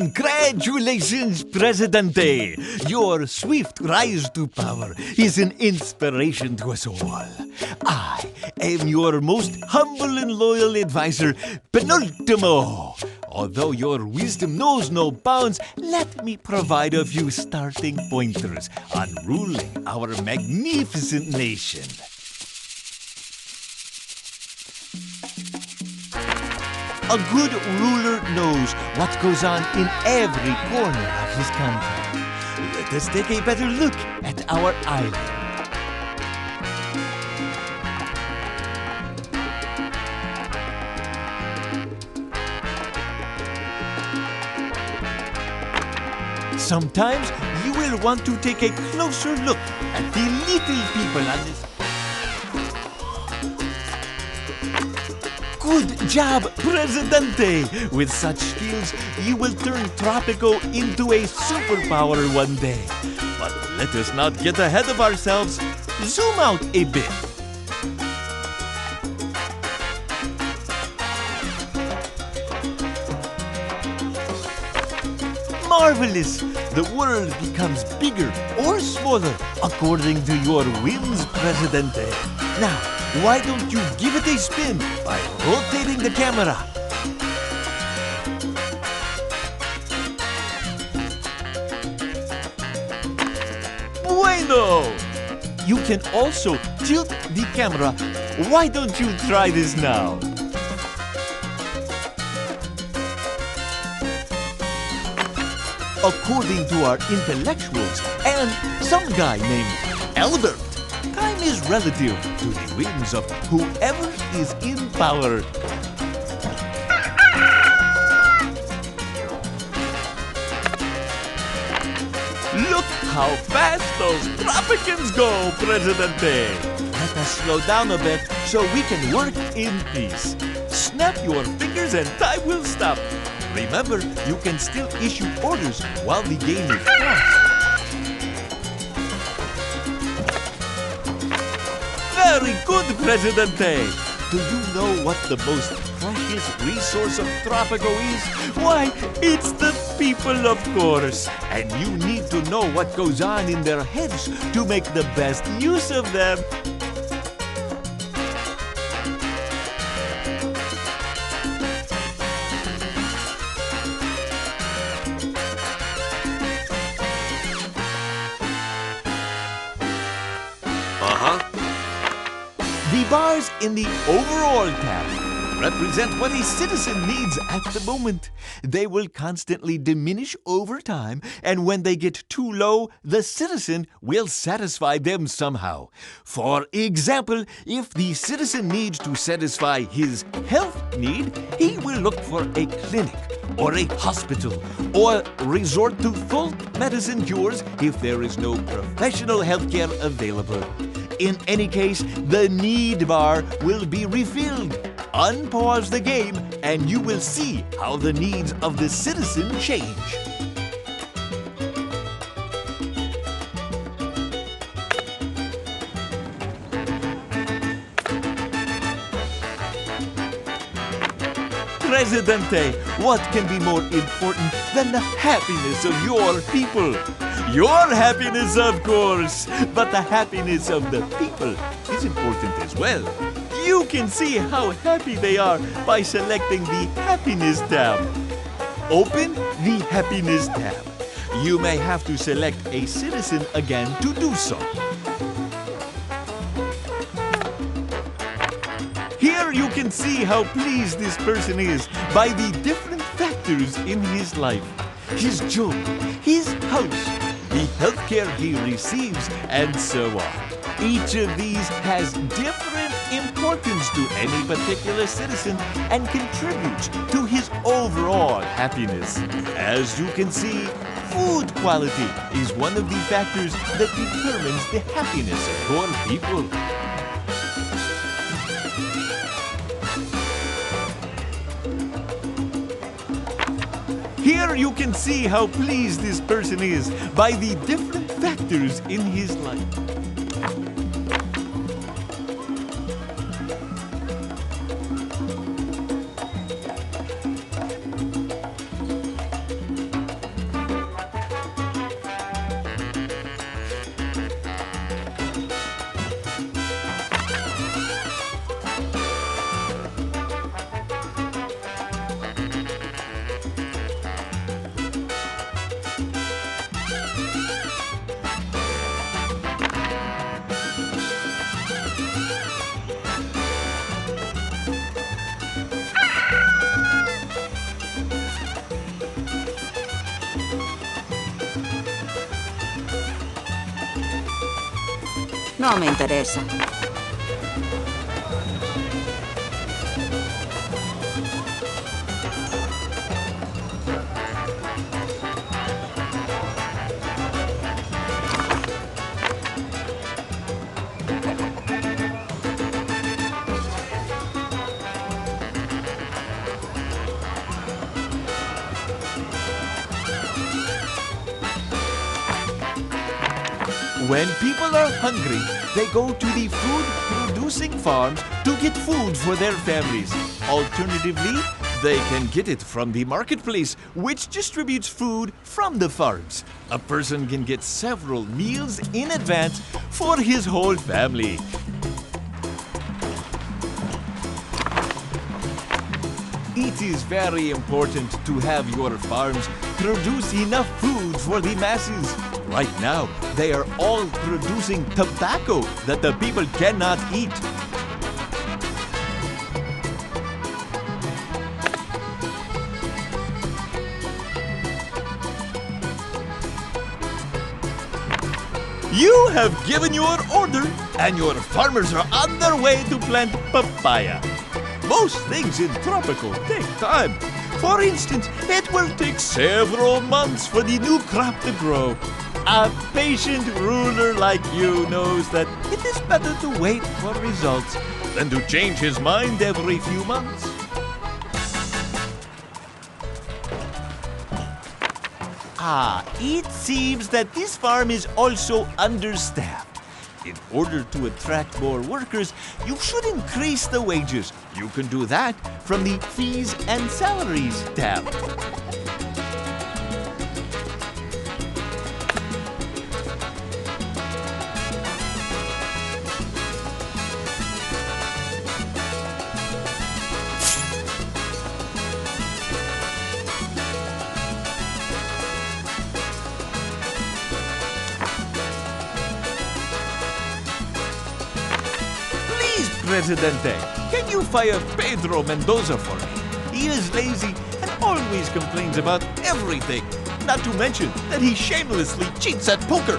Congratulations, Presidente! Your swift rise to power is an inspiration to us all. I am your most humble and loyal advisor, Penultimo. Although your wisdom knows no bounds, let me provide a few starting pointers on ruling our magnificent nation. A good ruler knows what goes on in every corner of his country. Let us take a better look at our island. Sometimes you will want to take a closer look at the little people on this. Good job, Presidente! With such skills, you will turn Tropico into a superpower one day. But let us not get ahead of ourselves. Zoom out a bit. Marvelous! The world becomes bigger or smaller according to your whims, Presidente. Now, why don't you give it a spin by rotating the camera? Bueno! You can also tilt the camera. Why don't you try this now? According to our intellectuals and some guy named Albert, time is relative to the whims of whoever is in power. Look how fast those Tropicans go, Presidente! Let us slow down a bit so we can work in peace. Snap your fingers and time will stop. Remember, you can still issue orders while the game is fast. Very good, Presidente! Do you know what the most precious resource of Tropico is? Why, it's the people, of course. And you need to know what goes on in their heads to make the best use of them. The bars in the Overall tab represent what a citizen needs at the moment. They will constantly diminish over time, and when they get too low, the citizen will satisfy them somehow. For example, if the citizen needs to satisfy his health need, he will look for a clinic or a hospital, or resort to full medicine cures if there is no professional healthcare available. In any case, the need bar will be refilled. Unpause the game and you will see how the needs of the citizen change. Presidente, what can be more important than the happiness of your people? Your happiness, of course, but the happiness of the people is important as well. You can see how happy they are by selecting the Happiness tab. Open the Happiness tab. You may have to select a citizen again to do so. Here you can see how pleased this person is by the different factors in his life. His job, his house, the healthcare he receives, and so on. Each of these has different importance to any particular citizen and contributes to his overall happiness. As you can see, food quality is one of the factors that determines the happiness of your people. Here you can see how pleased this person is by the different factors in his life. No me interesa. When people are hungry, they go to the food-producing farms to get food for their families. Alternatively, they can get it from the marketplace, which distributes food from the farms. A person can get several meals in advance for his whole family. It is very important to have your farms produce enough food for the masses. Right now, they are all producing tobacco that the people cannot eat. You have given your order, and your farmers are on their way to plant papaya. Most things in Tropico take time. For instance, it will take several months for the new crop to grow. A patient ruler like you knows that it is better to wait for results than to change his mind every few months. It seems that this farm is also understaffed. In order to attract more workers, you should increase the wages. You can do that from the Fees and Salaries tab. Presidente, can you fire Pedro Mendoza for me? He is lazy and always complains about everything, not to mention that he shamelessly cheats at poker.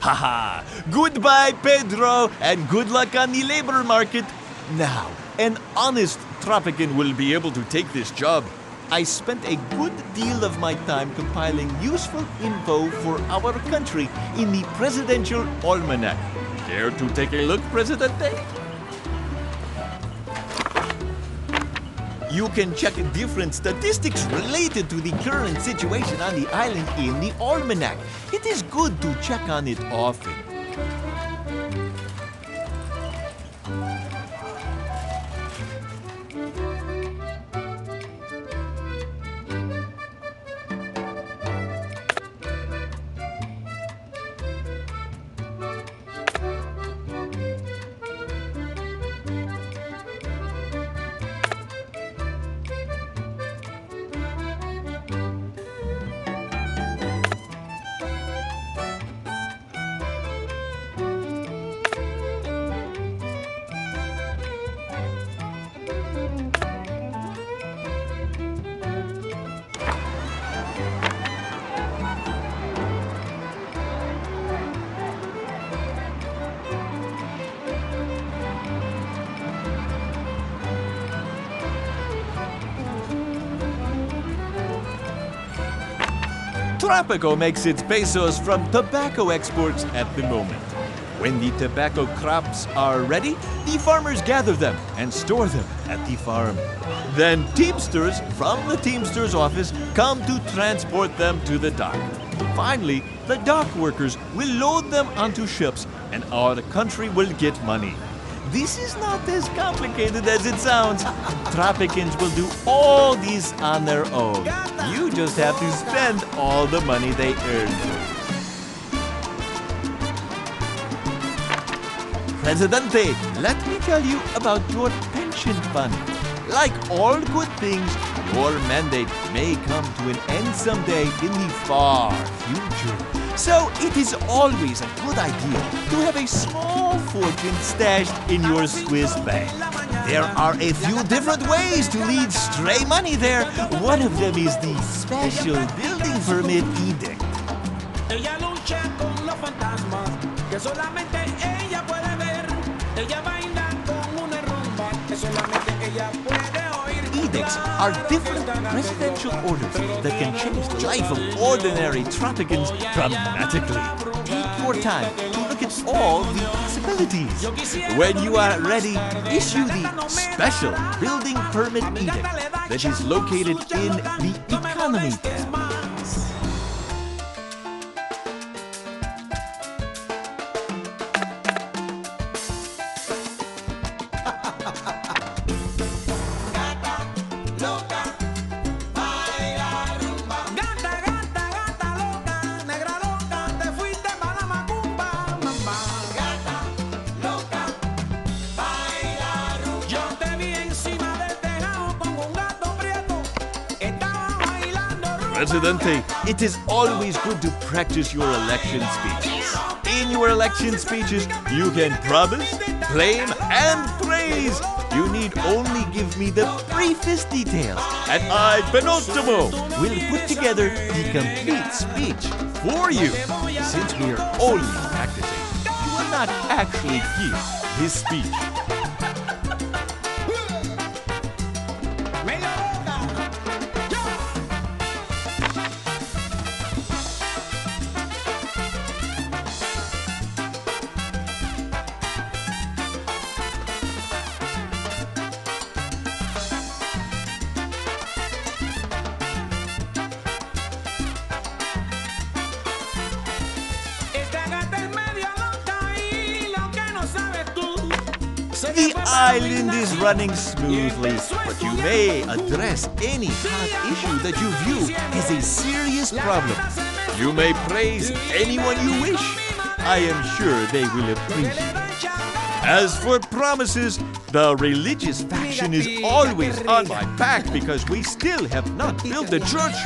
Haha! Goodbye, Pedro, and good luck on the labor market. Now, an honest Tropican will be able to take this job. I spent a good deal of my time compiling useful info for our country in the Presidential Almanac. Care to take a look, Presidente? You can check different statistics related to the current situation on the island in the Almanac. It is good to check on it often. Tropico makes its pesos from tobacco exports at the moment. When the tobacco crops are ready, the farmers gather them and store them at the farm. Then teamsters from the teamster's office come to transport them to the dock. Finally, the dock workers will load them onto ships and our country will get money. This is not as complicated as it sounds. Tropicans will do all this on their own. You just have to spend all the money they earn. Presidente, let me tell you about your pension fund. Like all good things, your mandate may come to an end someday in the far future. So it is always a good idea to have a small fortune stashed in your Swiss bank. There are a few different ways to lead stray money there. One of them is the special building permit edict. Ella lucha con los fantasmas que solamente ella puede ver. Ella baila con una rumba que solamente ella puede oír. Edicts are different presidential orders that can change the life of ordinary Tropicans dramatically. Take your time to look at all the possibilities. When you are ready, issue the special building permit edict that is located in the Economy tab. Presidente, it is always good to practice your election speeches. In your election speeches, you can promise, claim, and praise. You need only give me the briefest details, and I, Penultimo, will put together the complete speech for you. Since we are only practicing, you will not actually give this speech. The island is running smoothly, but you may address any hot issue that you view as a serious problem. You may praise anyone you wish. I am sure they will appreciate it. As for promises, the religious faction is always on my back because we still have not built the church.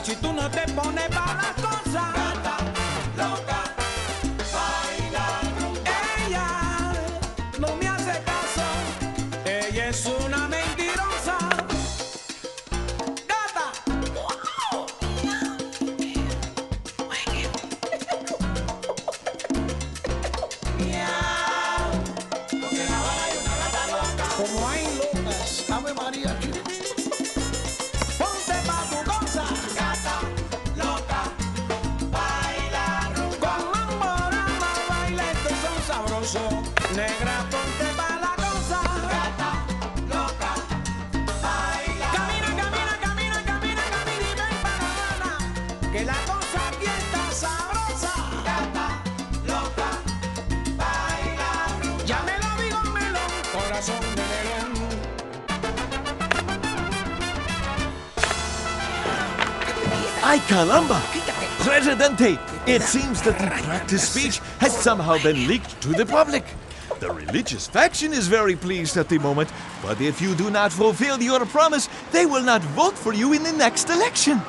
Si tú no te pones para las cosas, gata, loca, baila rumba. Ella no me hace caso, ella es una mentirosa. Gata, wow. Miau, porque la bala hay una gata loca. Como hay locas, Ave María. Negra, ponte pa' la cosa. Gata, loca, baila. Camina, camina, camina, camina, camina y ven para La Habana, que la cosa aquí está sabrosa. Gata, loca, baila. Ya me lo digo melón, corazón de melón. Ay, caramba! Presidente, it seems that the practice speech has somehow been leaked to the public. The religious faction is very pleased at the moment, but if you do not fulfill your promise, they will not vote for you in the next election.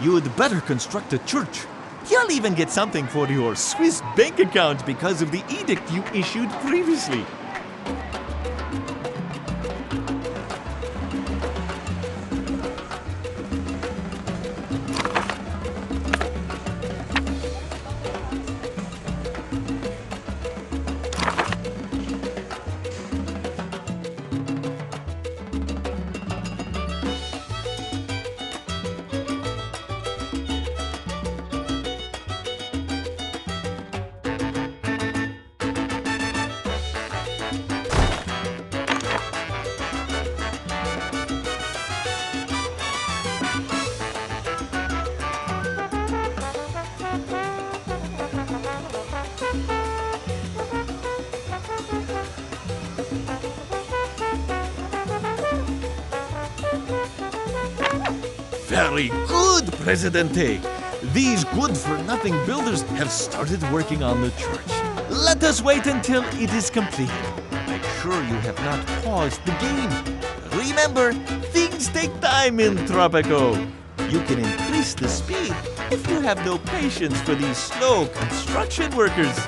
You'd better construct a church. You'll even get something for your Swiss bank account because of the edict you issued previously. Very good, Presidente. These good-for-nothing builders have started working on the church. Let us wait until it is completed. Make sure you have not paused the game. Remember, things take time in Tropico. You can increase the speed if you have no patience for these slow construction workers.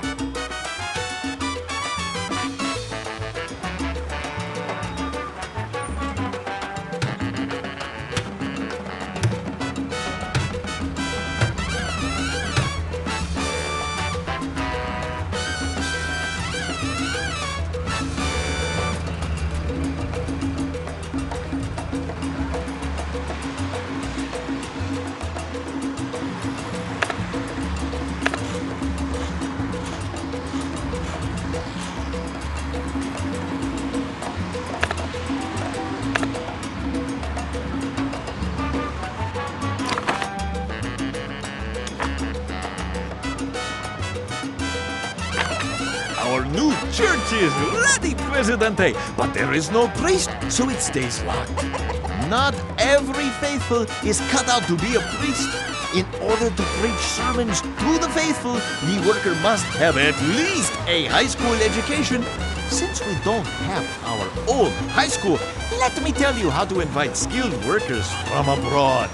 Our new church is ready, Presidente, but there is no priest, so it stays locked. Not every faithful is cut out to be a priest. In order to preach sermons to the faithful, the worker must have at least a high school education. Since we don't have our own high school, let me tell you how to invite skilled workers from abroad.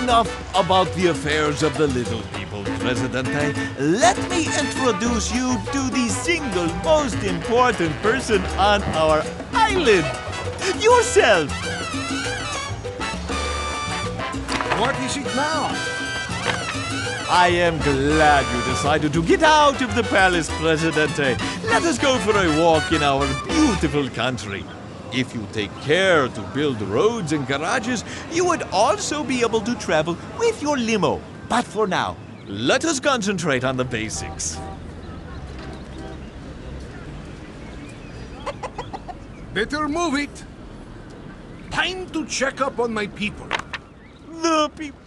Enough about the affairs of the little people, Presidente. Let me introduce you to the single most important person on our island. Yourself. What is it now? I am glad you decided to get out of the palace, Presidente. Let us go for a walk in our beautiful country. If you take care to build roads and garages, you would also be able to travel with your limo. But for now, let us concentrate on the basics. Better move it. Time to check up on my people. The people.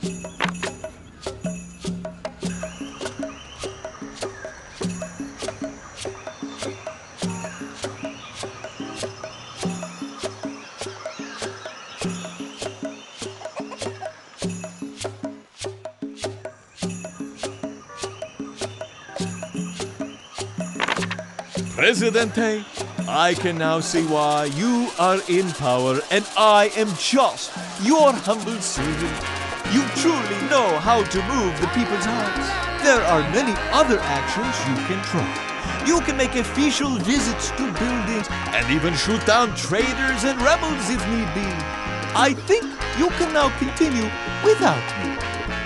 Presidente, I can now see why you are in power and I am just your humble servant. You truly know how to move the people's hearts. There are many other actions you can try. You can make official visits to buildings and even shoot down traitors and rebels if need be. I think you can now continue without me.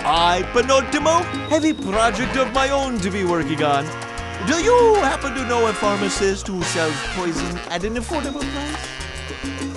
I, Penultimo, have a project of my own to be working on. Do you happen to know a pharmacist who sells poison at an affordable price?